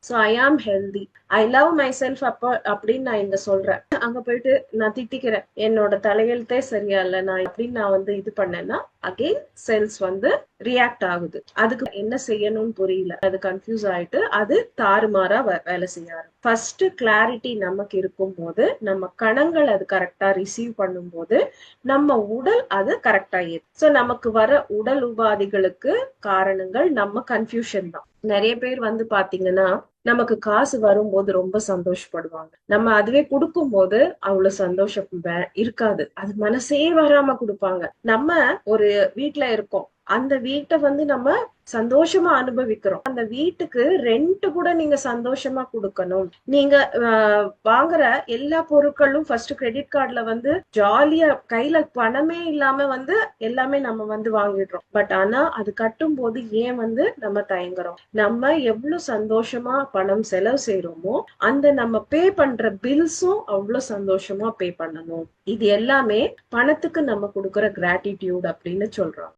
So I ஆம் healthy, I love my self அப்ப அப்படின்னு நான் இங்க சொல்றேன். அங்க போயிட்டு நான் திட்டிக்கிறேன், என்னோட தலையெழுத்தே சரியா இல்ல நான் அப்படின்னு நான் வந்து இது பண்ணேன்னா அகெயின் செல்ஸ் வந்து ரியாக்ட் ஆகுது. அதுக்கு என்ன செய்யணும்னு புரியல, அது கன்ஃபியூஸ் ஆயிட்டு அது தாறுமாறா வேலை செய்ய. ஃபர்ஸ்ட் கிளாரிட்டி நமக்கு இருக்கும் போது, நம்ம கணங்கள் அது கரெக்டா ரிசீவ் பண்ணும் போது நம்ம உடல் அது கரெக்டா ஏறும். ஸோ நமக்கு வர உடல் உபாதிகளுக்கு காரணங்கள் நம்ம கன்ஃபியூஷன் தான். நிறைய பேர் வந்து பாத்தீங்கன்னா நமக்கு காசு வரும்போது ரொம்ப சந்தோஷப்படுவாங்க, நம்ம அதுவே கொடுக்கும் போது அவ்வளவு சந்தோஷம் இருக்காது, அது மனசே வராம கொடுப்பாங்க. நம்ம ஒரு வீட்டுல இருக்கோம், அந்த வீட்டை வந்து நம்ம சந்தோஷமா அனுபவிக்கிறோம், அந்த வீட்டுக்கு ரெண்ட் கூட நீங்க சந்தோஷமா கொடுக்கணும். நீங்க வாங்குற எல்லா பொருட்களும் ஃபர்ஸ்ட் கிரெடிட் கார்டுல வந்து ஜாலியா கையில பணமே இல்லாம வந்து எல்லாமே நம்ம வந்து வாங்கிடுறோம். பட் ஆனா அது கட்டும் போது ஏன் வந்து நம்ம தயங்குறோம், நம்ம எவ்வளவு சந்தோஷமா பணம் செலவு செய்யறோமோ அந்த நம்ம பே பண்ற பில்ஸும் அவ்வளவு சந்தோஷமா பே பண்ணணும். இது எல்லாமே பணத்துக்கு நம்ம கொடுக்கற கிராட்டிடியூட் அப்படின்னு சொல்றோம்.